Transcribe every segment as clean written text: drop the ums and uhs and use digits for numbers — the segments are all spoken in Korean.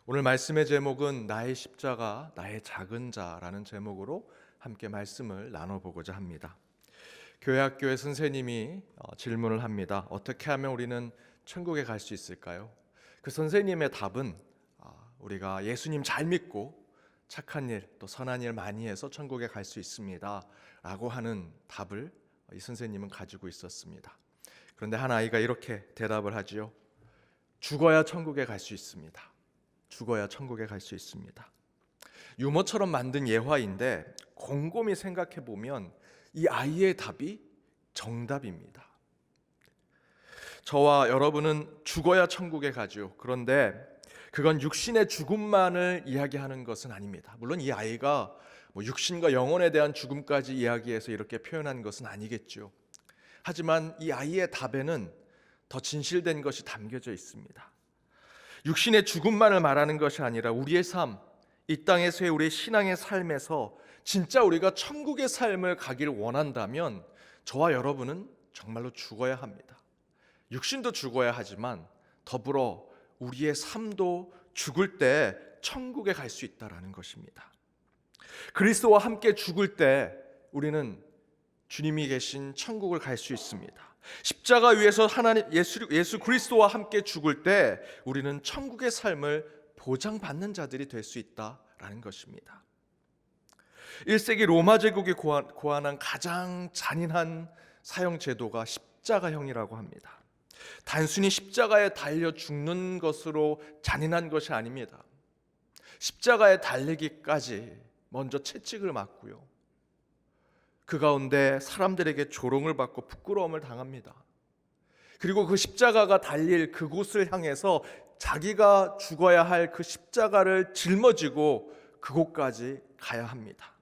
오늘 말씀의 제목은 나의 십자가, 나의 작은 자라는 제목으로 함께 말씀을 나눠보고자 합니다. 교회 학교의 선생님이 질문을 합니다. 어떻게 하면 우리는 천국에 갈 수 있을까요? 그 선생님의 답은 우리가 예수님 잘 믿고 착한 일, 또 선한 일 많이 해서 천국에 갈 수 있습니다 라고 하는 답을 이 선생님은 가지고 있었습니다. 그런데 한 아이가 이렇게 대답을 하지요. 죽어야 천국에 갈 수 있습니다. 죽어야 천국에 갈 수 있습니다. 유머처럼 만든 예화인데 곰곰이 생각해 보면 이 아이의 답이 정답입니다. 저와 여러분은 죽어야 천국에 가죠. 그런데 그건 육신의 죽음만을 이야기하는 것은 아닙니다. 물론 이 아이가 육신과 영혼에 대한 죽음까지 이야기해서 이렇게 표현한 것은 아니겠죠. 하지만 이 아이의 답에는 더 진실된 것이 담겨져 있습니다. 육신의 죽음만을 말하는 것이 아니라 우리의 삶, 이 땅에서의 우리의 신앙의 삶에서 진짜 우리가 천국의 삶을 가길 원한다면 저와 여러분은 정말로 죽어야 합니다. 육신도 죽어야 하지만 더불어 우리의 삶도 죽을 때 천국에 갈 수 있다는 것입니다. 그리스도와 함께 죽을 때 우리는 주님이 계신 천국을 갈 수 있습니다. 십자가 위에서 하나님 예수 그리스도와 함께 죽을 때 우리는 천국의 삶을 보장받는 자들이 될 수 있다라는 것입니다. 1세기 로마 제국이 고안한 가장 잔인한 사형 제도가 십자가형이라고 합니다. 단순히 십자가에 달려 죽는 것으로 잔인한 것이 아닙니다. 십자가에 달리기까지 먼저 채찍을 맞고요. 그 가운데 사람들에게 조롱을 받고 부끄러움을 당합니다. 그리고 그 십자가가 달릴 그곳을 향해서 자기가 죽어야 할 그 십자가를 짊어지고 그곳까지 가야 합니다.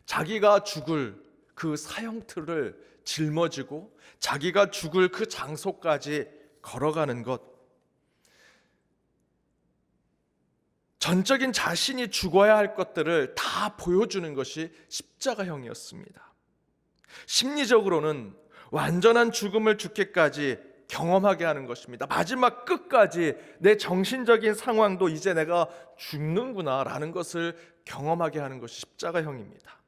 자기가 죽을 그 사형틀을 짊어지고 자기가 죽을 그 장소까지 걸어가는 것, 전적인 자신이 죽어야 할 것들을 다 보여주는 것이 십자가형이었습니다. 심리적으로는 완전한 죽음을 죽기까지 경험하게 하는 것입니다. 마지막 끝까지 내 정신적인 상황도 이제 내가 죽는구나 라는 것을 경험하게 하는 것이 십자가형입니다.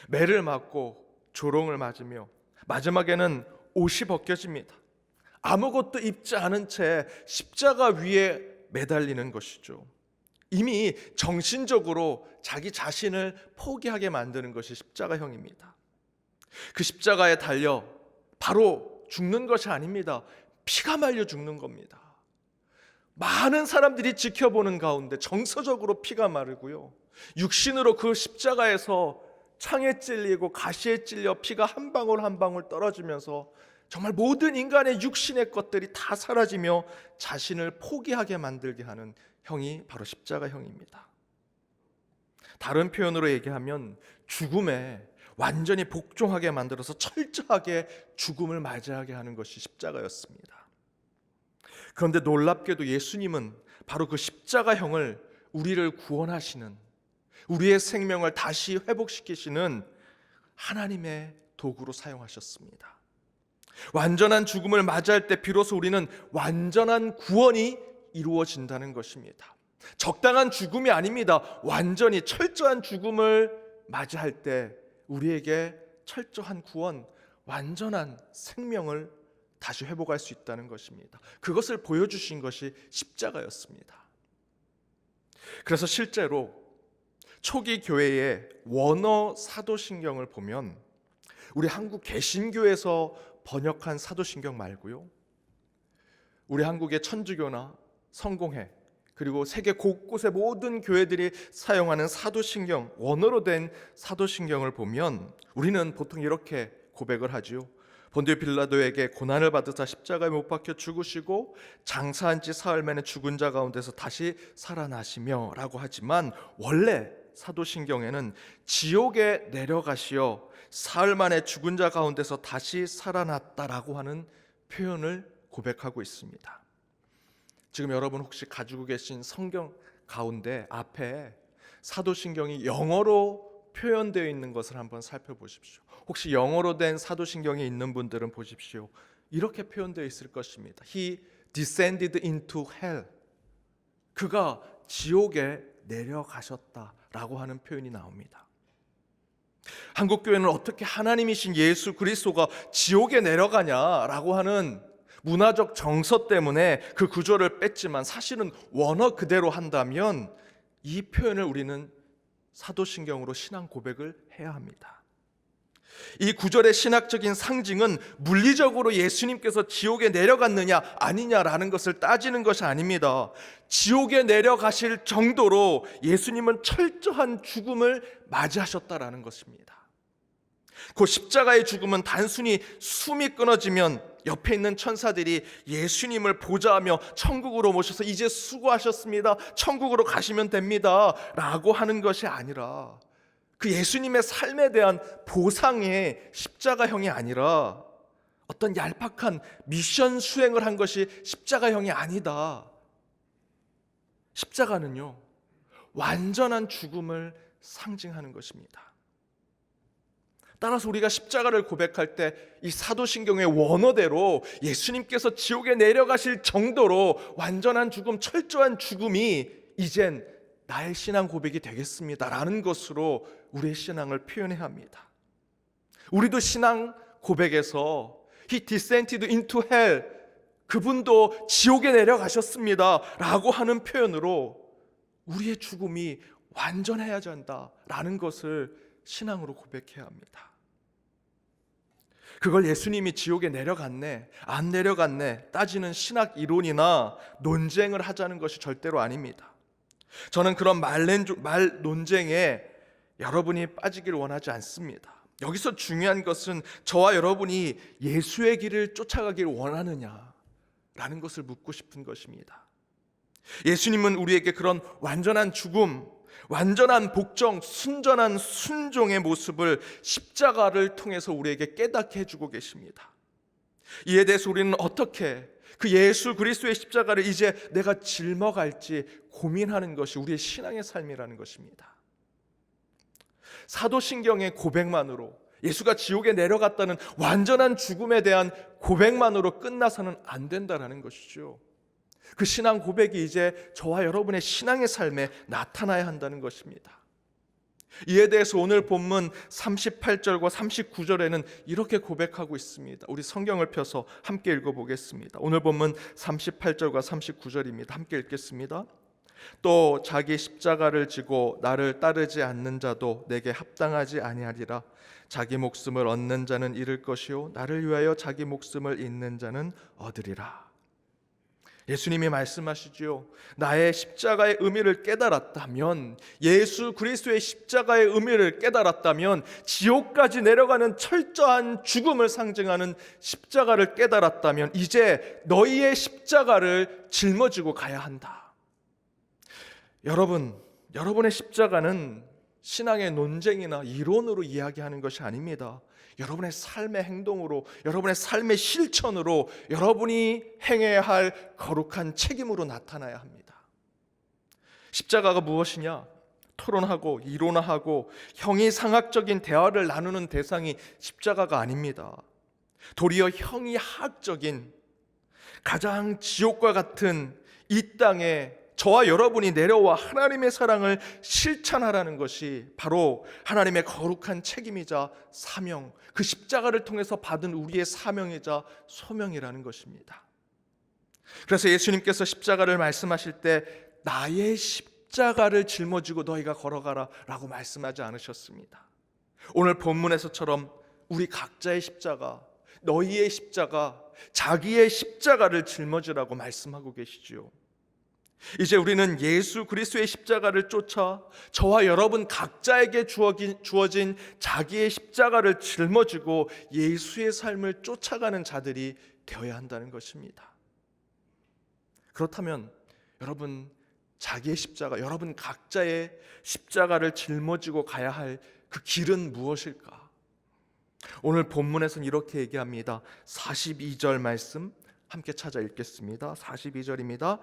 매를 맞고 조롱을 맞으며 마지막에는 옷이 벗겨집니다. 아무것도 입지 않은 채 십자가 위에 매달리는 것이죠. 이미 정신적으로 자기 자신을 포기하게 만드는 것이 십자가형입니다. 그 십자가에 달려 바로 죽는 것이 아닙니다. 피가 말려 죽는 겁니다. 많은 사람들이 지켜보는 가운데 정서적으로 피가 마르고요. 육신으로 그 십자가에서 창에 찔리고 가시에 찔려 피가 한 방울 한 방울 떨어지면서 정말 모든 인간의 육신의 것들이 다 사라지며 자신을 포기하게 만들게 하는 형이 바로 십자가형입니다. 다른 표현으로 얘기하면 죽음에 완전히 복종하게 만들어서 철저하게 죽음을 맞이하게 하는 것이 십자가였습니다. 그런데 놀랍게도 예수님은 바로 그 십자가형을 우리를 구원하시는, 우리의 생명을 다시 회복시키시는 하나님의 도구로 사용하셨습니다. 완전한 죽음을 맞이할 때 비로소 우리는 완전한 구원이 이루어진다는 것입니다. 적당한 죽음이 아닙니다. 완전히 철저한 죽음을 맞이할 때 우리에게 철저한 구원, 완전한 생명을 다시 회복할 수 있다는 것입니다. 그것을 보여주신 것이 십자가였습니다. 그래서 실제로 초기 교회의 원어 사도신경을 보면 우리 한국 개신교에서 번역한 사도신경 말고요, 우리 한국의 천주교나 성공회 그리고 세계 곳곳의 모든 교회들이 사용하는 사도신경, 원어로 된 사도신경을 보면 우리는 보통 이렇게 고백을 하지요. 본디오 빌라도에게 고난을 받으사 십자가에 못 박혀 죽으시고 장사한 지 사흘 만에 죽은 자 가운데서 다시 살아나시며 라고 하지만 원래 사도신경에는 지옥에 내려가시어 사흘 만에 죽은 자 가운데서 다시 살아났다라고 하는 표현을 고백하고 있습니다. 지금 여러분 혹시 가지고 계신 성경 가운데 앞에 사도신경이 영어로 표현되어 있는 것을 한번 살펴보십시오. 혹시 영어로 된 사도신경이 있는 분들은 보십시오. 이렇게 표현되어 있을 것입니다. He descended into hell. 그가 지옥에 내려가셨다라고 하는 표현이 나옵니다. 한국교회는 어떻게 하나님이신 예수 그리스도가 지옥에 내려가냐라고 하는 문화적 정서 때문에 그 구절을 뺐지만, 사실은 원어 그대로 한다면 이 표현을 우리는 사도신경으로 신앙 고백을 해야 합니다. 이 구절의 신학적인 상징은 물리적으로 예수님께서 지옥에 내려갔느냐 아니냐라는 것을 따지는 것이 아닙니다. 지옥에 내려가실 정도로 예수님은 철저한 죽음을 맞이하셨다라는 것입니다. 그 십자가의 죽음은 단순히 숨이 끊어지면 옆에 있는 천사들이 예수님을 보좌하며 천국으로 모셔서 이제 수고하셨습니다, 천국으로 가시면 됩니다 라고 하는 것이 아니라, 그 예수님의 삶에 대한 보상의 십자가형이 아니라 어떤 얄팍한 미션 수행을 한 것이 십자가형이 아니다. 십자가는요, 완전한 죽음을 상징하는 것입니다. 따라서 우리가 십자가를 고백할 때 이 사도신경의 원어대로 예수님께서 지옥에 내려가실 정도로 완전한 죽음, 철저한 죽음이 이젠 나의 신앙 고백이 되겠습니다라는 것으로 우리의 신앙을 표현해야 합니다. 우리도 신앙 고백에서 He descended into hell, 그분도 지옥에 내려가셨습니다 라고 하는 표현으로 우리의 죽음이 완전해야 한다라는 것을 신앙으로 고백해야 합니다. 그걸 예수님이 지옥에 내려갔네 안 내려갔네 따지는 신학 이론이나 논쟁을 하자는 것이 절대로 아닙니다. 저는 그런 말 논쟁에 여러분이 빠지길 원하지 않습니다. 여기서 중요한 것은 저와 여러분이 예수의 길을 쫓아가길 원하느냐라는 것을 묻고 싶은 것입니다. 예수님은 우리에게 그런 완전한 죽음, 완전한 복종, 순전한 순종의 모습을 십자가를 통해서 우리에게 깨닫게 해주고 계십니다. 이에 대해서 우리는 어떻게 그 예수 그리스도의 십자가를 이제 내가 짊어갈지 고민하는 것이 우리의 신앙의 삶이라는 것입니다. 사도신경의 고백만으로, 예수가 지옥에 내려갔다는 완전한 죽음에 대한 고백만으로 끝나서는 안 된다는 것이죠. 그 신앙 고백이 이제 저와 여러분의 신앙의 삶에 나타나야 한다는 것입니다. 이에 대해서 오늘 본문 38절과 39절에는 이렇게 고백하고 있습니다. 우리 성경을 펴서 함께 읽어보겠습니다. 오늘 본문 38절과 39절입니다. 함께 읽겠습니다. 또 자기 십자가를 지고 나를 따르지 않는 자도 내게 합당하지 아니하리라. 자기 목숨을 얻는 자는 잃을 것이요 나를 위하여 자기 목숨을 잃는 자는 얻으리라. 예수님이 말씀하시죠. 나의 십자가의 의미를 깨달았다면, 예수 그리스도의 십자가의 의미를 깨달았다면, 지옥까지 내려가는 철저한 죽음을 상징하는 십자가를 깨달았다면 이제 너희의 십자가를 짊어지고 가야 한다. 여러분의 십자가는 신앙의 논쟁이나 이론으로 이야기하는 것이 아닙니다. 여러분의 삶의 행동으로, 여러분의 삶의 실천으로, 여러분이 행해야 할 거룩한 책임으로 나타나야 합니다. 십자가가 무엇이냐? 토론하고 이론화하고 형이상학적인 대화를 나누는 대상이 십자가가 아닙니다. 도리어 형이하학적인, 가장 지옥과 같은 이 땅에 저와 여러분이 내려와 하나님의 사랑을 실천하라는 것이 바로 하나님의 거룩한 책임이자 사명, 그 십자가를 통해서 받은 우리의 사명이자 소명이라는 것입니다. 그래서 예수님께서 십자가를 말씀하실 때 나의 십자가를 짊어지고 너희가 걸어가라 라고 말씀하지 않으셨습니다. 오늘 본문에서처럼 우리 각자의 십자가, 너희의 십자가, 자기의 십자가를 짊어지라고 말씀하고 계시지요. 이제 우리는 예수 그리스도의 십자가를 쫓아 저와 여러분 각자에게 주어진 자기의 십자가를 짊어지고 예수의 삶을 쫓아가는 자들이 되어야 한다는 것입니다. 그렇다면 여러분 자기의 십자가, 여러분 각자의 십자가를 짊어지고 가야 할 그 길은 무엇일까? 오늘 본문에서는 이렇게 얘기합니다. 42절 말씀 함께 찾아 읽겠습니다. 42절입니다.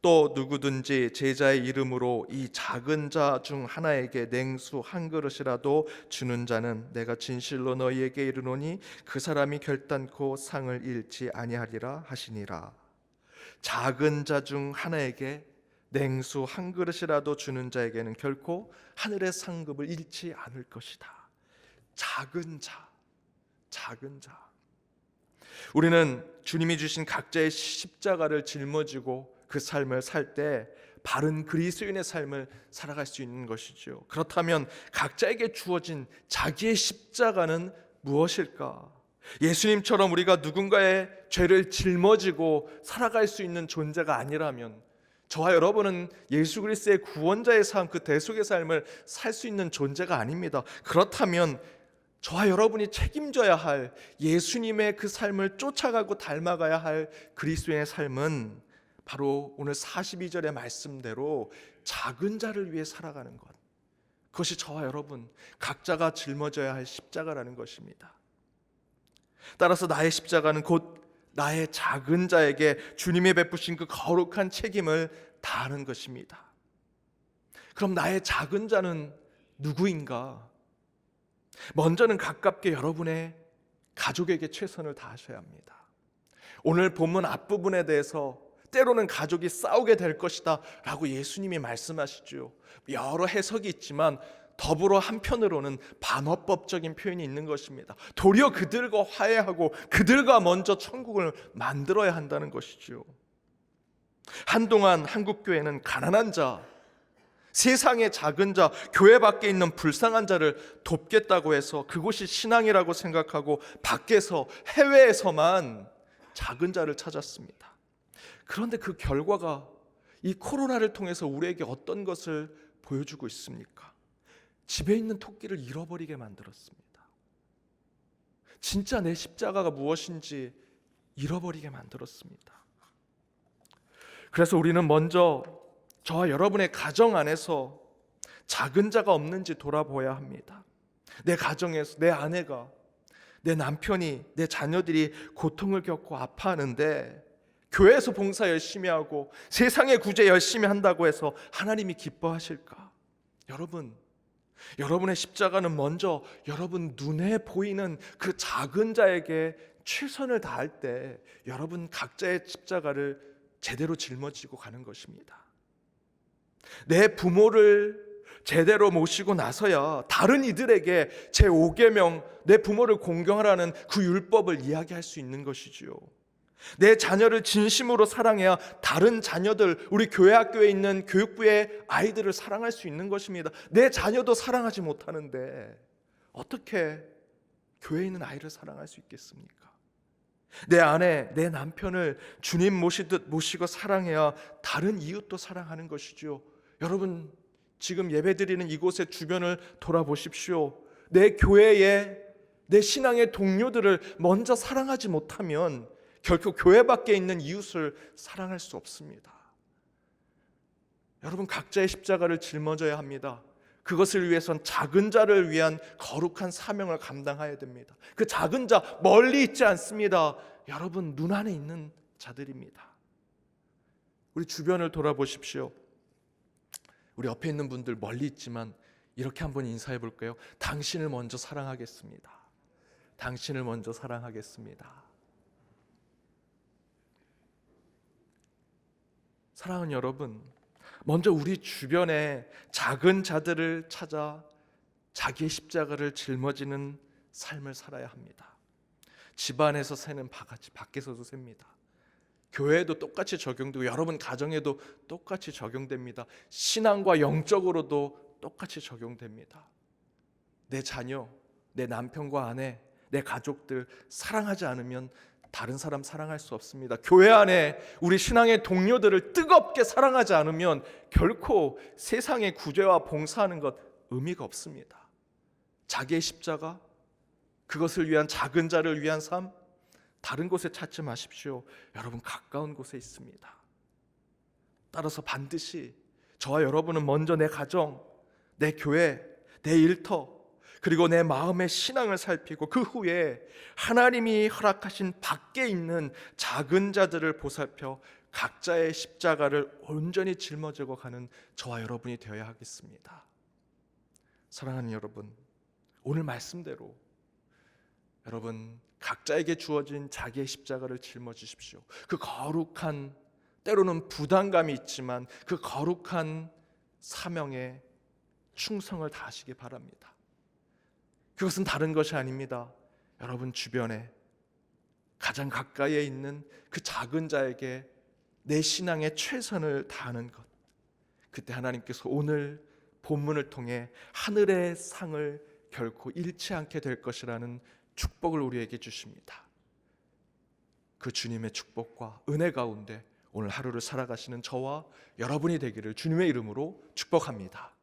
또 누구든지 제자의 이름으로 이 작은 자 중 하나에게 냉수 한 그릇이라도 주는 자는 내가 진실로 너희에게 이르노니 그 사람이 결단코 상을 잃지 아니하리라 하시니라. 작은 자 중 하나에게 냉수 한 그릇이라도 주는 자에게는 결코 하늘의 상급을 잃지 않을 것이다. 작은 자, 작은 자. 우리는 주님이 주신 각자의 십자가를 짊어지고 그 삶을 살 때 바른 그리스도인의 삶을 살아갈 수 있는 것이죠. 그렇다면 각자에게 주어진 자기의 십자가는 무엇일까? 예수님처럼 우리가 누군가의 죄를 짊어지고 살아갈 수 있는 존재가 아니라면 저와 여러분은 예수 그리스도의 구원자의 삶, 그 대속의 삶을 살 수 있는 존재가 아닙니다. 그렇다면 저와 여러분이 책임져야 할 예수님의 그 삶을 쫓아가고 닮아가야 할 그리스도의 삶은 바로 오늘 42절의 말씀대로 작은 자를 위해 살아가는 것, 그것이 저와 여러분 각자가 짊어져야 할 십자가라는 것입니다. 따라서 나의 십자가는 곧 나의 작은 자에게 주님이 베푸신 그 거룩한 책임을 다하는 것입니다. 그럼 나의 작은 자는 누구인가? 먼저는 가깝게 여러분의 가족에게 최선을 다하셔야 합니다. 오늘 본문 앞부분에 대해서 때로는 가족이 싸우게 될 것이다 라고 예수님이 말씀하시죠. 여러 해석이 있지만 더불어 한편으로는 반어법적인 표현이 있는 것입니다. 도리어 그들과 화해하고 그들과 먼저 천국을 만들어야 한다는 것이죠. 한동안 한국교회는 가난한 자, 세상의 작은 자, 교회 밖에 있는 불쌍한 자를 돕겠다고 해서 그곳이 신앙이라고 생각하고 밖에서 해외에서만 작은 자를 찾았습니다. 그런데 그 결과가 이 코로나를 통해서 우리에게 어떤 것을 보여주고 있습니까? 집에 있는 토끼를 잃어버리게 만들었습니다. 진짜 내 십자가가 무엇인지 잃어버리게 만들었습니다. 그래서 우리는 먼저 저와 여러분의 가정 안에서 작은 자가 없는지 돌아보아야 합니다. 내 가정에서 내 아내가, 내 남편이, 내 자녀들이 고통을 겪고 아파하는데 교회에서 봉사 열심히 하고 세상의 구제 열심히 한다고 해서 하나님이 기뻐하실까? 여러분의 십자가는 먼저 여러분 눈에 보이는 그 작은 자에게 최선을 다할 때 여러분 각자의 십자가를 제대로 짊어지고 가는 것입니다. 내 부모를 제대로 모시고 나서야 다른 이들에게 제5계명 내 부모를 공경하라는 그 율법을 이야기할 수 있는 것이지요. 내 자녀를 진심으로 사랑해야 다른 자녀들, 우리 교회 학교에 있는 교육부의 아이들을 사랑할 수 있는 것입니다. 내 자녀도 사랑하지 못하는데 어떻게 교회에 있는 아이를 사랑할 수 있겠습니까? 내 아내, 내 남편을 주님 모시듯 모시고 사랑해야 다른 이웃도 사랑하는 것이죠. 여러분 지금 예배드리는 이곳의 주변을 돌아보십시오. 내 교회에 내 신앙의 동료들을 먼저 사랑하지 못하면 결코 교회 밖에 있는 이웃을 사랑할 수 없습니다. 여러분 각자의 십자가를 짊어져야 합니다. 그것을 위해선 작은 자를 위한 거룩한 사명을 감당해야 됩니다. 그 작은 자 멀리 있지 않습니다. 여러분 눈 안에 있는 자들입니다. 우리 주변을 돌아보십시오. 우리 옆에 있는 분들 멀리 있지만 이렇게 한번 인사해 볼까요? 당신을 먼저 사랑하겠습니다. 당신을 먼저 사랑하겠습니다. 사랑하는 여러분, 먼저 우리 주변에 작은 자들을 찾아 자기의 십자가를 짊어지는 삶을 살아야 합니다. 집안에서 새는 바가지 밖에서도 셉니다. 교회에도 똑같이 적용되고 여러분 가정에도 똑같이 적용됩니다. 신앙과 영적으로도 똑같이 적용됩니다. 내 자녀, 내 남편과 아내, 내 가족들 사랑하지 않으면 다른 사람 사랑할 수 없습니다. 교회 안에 우리 신앙의 동료들을 뜨겁게 사랑하지 않으면 결코 세상의 구제와 봉사하는 것 의미가 없습니다. 자기의 십자가, 그것을 위한 작은 자를 위한 삶, 다른 곳에 찾지 마십시오. 여러분 가까운 곳에 있습니다. 따라서 반드시 저와 여러분은 먼저 내 가정, 내 교회, 내 일터, 그리고 내 마음의 신앙을 살피고 그 후에 하나님이 허락하신 밖에 있는 작은 자들을 보살펴 각자의 십자가를 온전히 짊어지고 가는 저와 여러분이 되어야 하겠습니다. 사랑하는 여러분, 오늘 말씀대로 여러분 각자에게 주어진 자기의 십자가를 짊어지십시오. 그 거룩한 때로는 부담감이 있지만 그 거룩한 사명에 충성을 다하시기 바랍니다. 그것은 다른 것이 아닙니다. 여러분 주변에 가장 가까이에 있는 그 작은 자에게 내 신앙의 최선을 다하는 것. 그때 하나님께서 오늘 본문을 통해 하늘의 상을 결코 잃지 않게 될 것이라는 축복을 우리에게 주십니다. 그 주님의 축복과 은혜 가운데 오늘 하루를 살아가시는 저와 여러분이 되기를 주님의 이름으로 축복합니다.